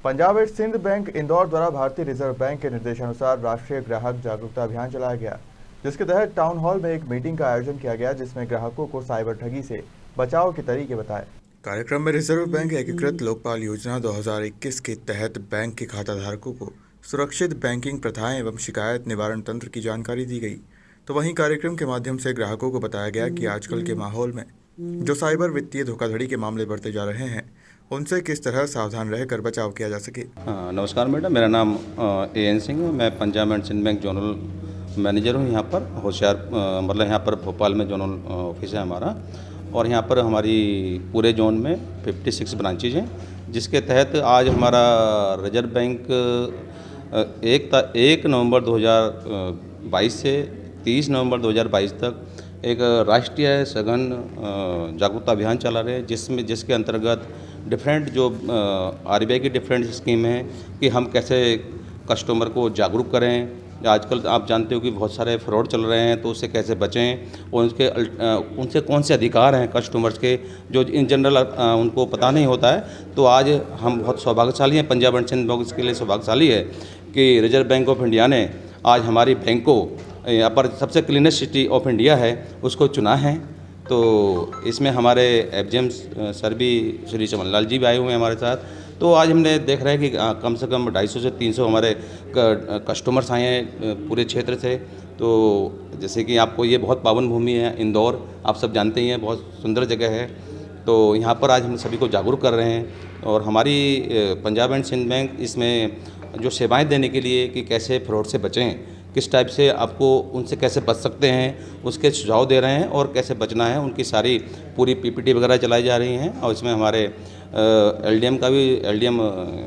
Punjab and Sind bank Indore द्वारा भारतीय reserve bank के निर्देशानुसार राष्ट्रीय ग्राहक जागरूकता अभियान चलाया गया, जिसके तहत टाउन हॉल में एक मीटिंग का आयोजन किया गया, जिसमें ग्राहकों को साइबर ठगी से बचाव के तरीके बताए। कार्यक्रम में रिजर्व बैंक एकीकृत लोकपाल योजना 2021 के तहत बैंक के खाताधारकों को सुरक्षित बैंकिंग प्रथाएं एवं शिकायत निवारण तंत्र की जानकारी दी गई। तो वहीं कार्यक्रम के माध्यम से ग्राहकों को बताया गया कि आजकल के माहौल में जो साइबर वित्तीय धोखाधड़ी के मामले बढ़ते जा रहे हैं, उनसे किस तरह सावधान रहकर बचाव किया जा सके। नमस्कार मैडम, मेरा नाम AN सिंह है। मैं Punjab and Sind Bank zonal manager हूँ। यहाँ पर मतलब यहाँ पर भोपाल में जोनल ऑफिस है हमारा, और यहाँ पर हमारी पूरे जोन में 56 ब्रांचेज हैं, जिसके तहत आज हमारा रिजर्व बैंक 1 नवंबर 2022 से 30 नवंबर 2022 तक एक राष्ट्रीय सघन जागरूकता अभियान चला रहे हैं, जिसके अंतर्गत डिफरेंट जो RBI की डिफरेंट स्कीम है कि हम कैसे कस्टमर को जागरूक करें। आजकल आप जानते हो कि बहुत सारे फ्रॉड चल रहे हैं, तो उससे कैसे बचें और उनसे कौन से अधिकार हैं कस्टमर्स के, जो इन जनरल उनको पता नहीं होता है। तो आज हम बहुत सौभाग्यशाली हैं, पंजाब एंड सिंध बैंक इसके लिए सौभाग्यशाली है कि रिजर्व बैंक ऑफ इंडिया ने आज हमारी बैंक को यहाँ पर सबसे क्लीनेस्ट सिटी ऑफ इंडिया है उसको चुना है। तो इसमें हमारे FGM सर भी, श्री चमन लाल जी भी आए हुए हैं हमारे साथ। तो आज हमने देख रहे हैं कि कम से कम 250 से 300 हमारे कस्टमर्स आए हैं पूरे क्षेत्र से। तो जैसे कि आपको ये बहुत पावन भूमि है इंदौर, आप सब जानते ही हैं, बहुत सुंदर जगह है। तो यहाँ पर आज हम सभी को जागरूक कर रहे हैं, और हमारी पंजाब एंड सिंध बैंक इसमें जो सेवाएं देने के लिए कि कैसे फ्रॉड से बचें, किस टाइप से आपको उनसे कैसे बच सकते हैं, उसके सुझाव दे रहे हैं, और कैसे बचना है उनकी सारी पूरी PPT वगैरह चलाई जा रही हैं। और इसमें हमारे LDM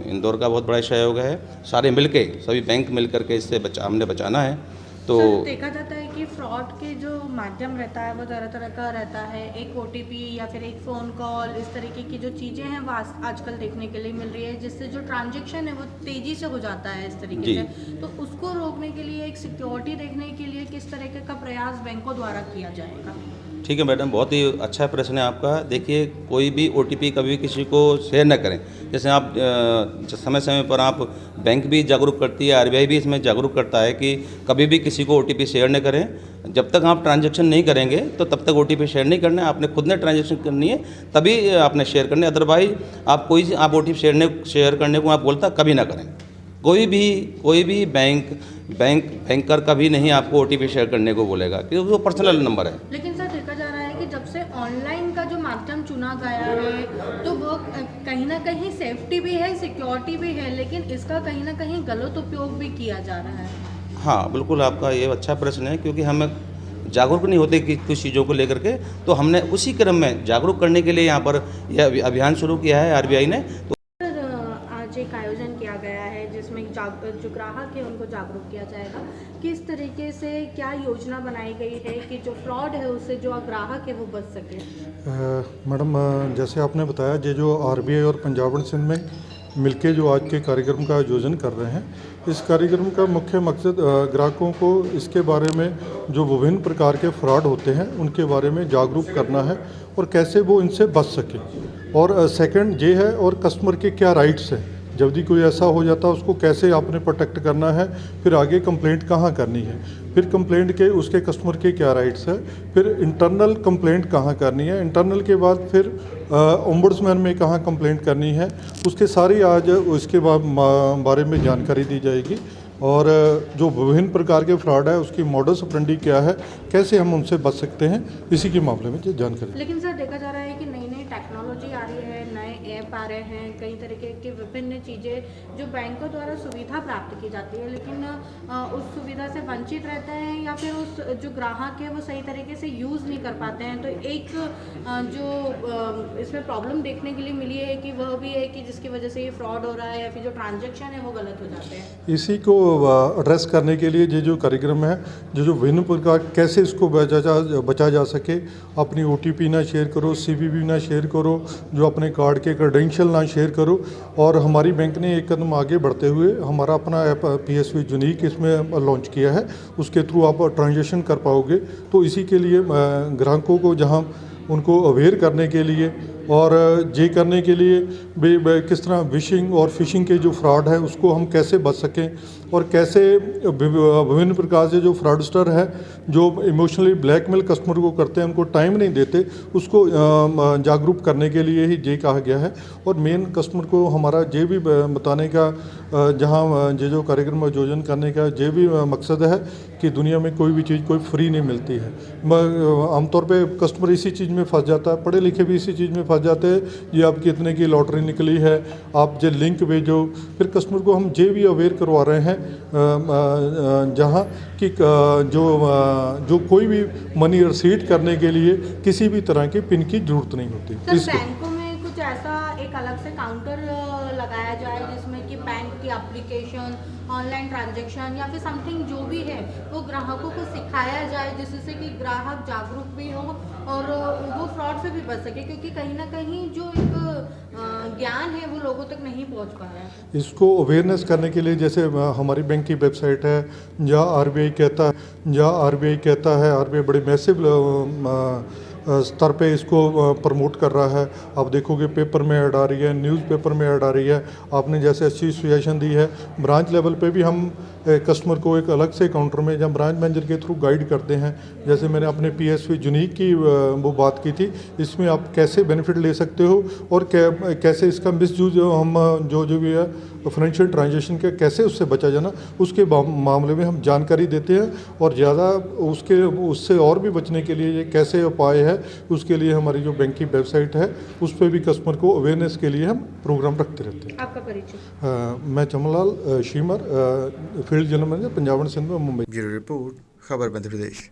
इंदौर का बहुत बड़ा सहयोग है। सारे मिलके, सभी बैंक मिल करके इससे हमने बचाना है। तो देखा जाता है कि फ्रॉड के जो माध्यम रहता है वो तरह तरह का रहता है। एक OTP या फिर एक फ़ोन कॉल, इस तरीके की जो चीज़ें हैं वो आजकल देखने के लिए मिल रही है, जिससे जो ट्रांजैक्शन है वो तेज़ी से हो जाता है इस तरीके से। तो उसको रोकने के लिए, एक सिक्योरिटी देखने के लिए किस तरीके का प्रयास बैंकों द्वारा किया जाएगा? ठीक है मैडम, बहुत ही अच्छा प्रश्न है आपका। देखिए, कोई भी OTP कभी किसी को शेयर न करें। जैसे आप समय समय पर आप बैंक भी जागरूक करती है, RBI भी इसमें जागरूक करता है कि कभी भी किसी को OTP शेयर न करें। जब तक आप ट्रांजैक्शन नहीं करेंगे तो तब तक OTP शेयर नहीं करना है। आपने खुद ने ट्रांजैक्शन करनी है तभी आपने शेयर करनी है, अदरवाइज आप OTP शेयर करने को आप बोलता कभी ना करें। कोई भी बैंकर कभी नहीं आपको OTP शेयर करने को बोलेगा, क्योंकि वो पर्सनल नंबर है। लेकिन सर, देखा जा रहा है कि जब से ऑनलाइन का जो माध्यम चुना गया है, तो वो कहीं ना कहीं सेफ्टी भी है, सिक्योरिटी भी है, लेकिन इसका कहीं ना कहीं गलत उपयोग भी किया जा रहा है। हाँ बिल्कुल, आपका ये अच्छा प्रश्न है, क्योंकि हम जागरूक नहीं होते कि कुछ चीज़ों को लेकर के। तो हमने उसी क्रम में जागरूक करने के लिए यहाँ पर यह अभियान शुरू किया है RBI ने। तो आज एक आयोजन किया गया है जिसमें जो ग्राहक है उनको जागरूक किया जाएगा। किस तरीके से क्या योजना बनाई गई है कि जो फ्रॉड है उससे जो ग्राहक है वो बच सके? मैडम, जैसे आपने बताया, ये जो RBI और पंजाब एंड सिंध बैंक मिलके जो आज के कार्यक्रम का आयोजन कर रहे हैं, इस कार्यक्रम का मुख्य मकसद ग्राहकों को इसके बारे में जो विभिन्न प्रकार के फ्रॉड होते हैं उनके बारे में जागरूक करना है और कैसे वो इनसे बच सके। और सेकंड ये है, और कस्टमर के क्या राइट्स हैं, जब भी कोई ऐसा हो जाता है उसको कैसे आपने प्रोटेक्ट करना है, फिर आगे कंप्लेंट कहाँ करनी है, फिर कंप्लेंट के उसके कस्टमर के क्या राइट्स है, फिर इंटरनल कंप्लेंट कहाँ करनी है, इंटरनल के बाद फिर ओम्बुड्समैन में कहाँ कंप्लेंट करनी है, उसके सारी आज उसके बारे में जानकारी दी जाएगी। और जो विभिन्न प्रकार के फ्रॉड है उसकी मॉडस ऑपरेंडी क्या है, कैसे हम उनसे बच सकते हैं, इसी के मामले में जानकारी। लेकिन सर, देखा जा रहा है कि नई नई टेक्नोलॉजी आ रही है, नए ऐप आ रहे हैं, कई तरीके की विभिन्न चीज़ें जो बैंकों द्वारा सुविधा प्राप्त की जाती है, लेकिन उस सुविधा से वंचित रहते हैं या फिर उस जो ग्राहक है वो सही तरीके से यूज़ नहीं कर पाते हैं। तो एक जो इसमें प्रॉब्लम देखने के लिए मिली है कि वह भी है कि जिसकी वजह से ये फ्रॉड हो रहा है या फिर जो ट्रांजैक्शन है वो गलत हो जाते हैं। इसी को एड्रेस करने के लिए ये जो कार्यक्रम है, जो विभिन्न प्रकार कैसे इसको बचा जा सके, अपनी OTP ना शेयर करो, CVV ना शेयर करो, जो अपने कार्ड के क्रेडेंशियल ना शेयर करो। और हमारी बैंक ने एक कदम आगे बढ़ते हुए हमारा अपना ऐप PSV यूनिक इसमें लॉन्च किया है, उसके थ्रू आप ट्रांजेक्शन कर पाओगे। तो इसी के लिए ग्राहकों को जहां उनको अवेयर करने के लिए और ये करने के लिए किस तरह विशिंग और फिशिंग के जो फ्रॉड है उसको हम कैसे बच सकें और कैसे विभिन्न प्रकार से जो फ्रॉडस्टर है जो इमोशनली ब्लैकमेल कस्टमर को करते हैं, उनको टाइम नहीं देते, उसको जागरूक करने के लिए ही ये कहा गया है। और मेन कस्टमर को हमारा ये भी बताने का जहाँ ये जो कार्यक्रम आयोजन करने का ये भी मकसद है कि दुनिया में कोई भी चीज़ कोई फ्री नहीं मिलती है। आमतौर पे कस्टमर इसी चीज़ में फंस जाता है, पढ़े लिखे भी इसी चीज़ में फंस जाते हैं, ये आपकी इतने की लॉटरी निकली है, आप ये लिंक भेजो। फिर कस्टमर को हम ये भी अवेयर करवा रहे हैं जहाँ कि जो कोई भी मनी रिसीट करने के लिए किसी भी तरह की पिन की जरूरत नहीं होती। सर बैंकों में कुछ ऐसा एक अलग से काउंटर लगाया जाए जिसमें कि बैंक की एप्लीकेशन, ऑनलाइन ट्रांजैक्शन या फिर समथिंग जो भी है वो ग्राहकों को सिखाया जाए, जिससे कि ग्राहक जागरूक भी हो और वो फ्रॉड से भी बच सके, क्योंकि कहीं ना कहीं जो एक ज्ञान है वो लोगों तक नहीं पहुंच पा रहा है। इसको अवेयरनेस करने के लिए जैसे हमारी बैंक की वेबसाइट है जहाँ आरबीआई कहता है, आरबीआई बड़े मैसिव स्तर पे इसको प्रमोट कर रहा है। आप देखोगे पेपर में ऐड आ रही है, न्यूज़पेपर में ऐड आ रही है। आपने जैसे अच्छी सजेशन दी है, ब्रांच लेवल पे भी हम कस्टमर को एक अलग से काउंटर में जब ब्रांच मैनेजर के थ्रू गाइड करते हैं। जैसे मैंने अपने PSV यूनिक की वो बात की थी, इसमें आप कैसे बेनिफिट ले सकते हो और कैसे इसका मिसयूज हम जो भी है फाइनेंशियल ट्रांजेक्शन के कैसे उससे बचा जाना, उसके मामले में हम जानकारी देते हैं। और ज़्यादा उससे और भी बचने के लिए ये कैसे उपाय है, उसके लिए हमारी जो बैंक की वेबसाइट है उस पर भी कस्टमर को अवेयरनेस के लिए हम प्रोग्राम रखते रहते हैं। आपका परिचय? मैं चमनलाल शीमर, field general manager Punjab and Sind में, मुंबई। ब्यूरो रिपोर्ट, खबर मध्य प्रदेश।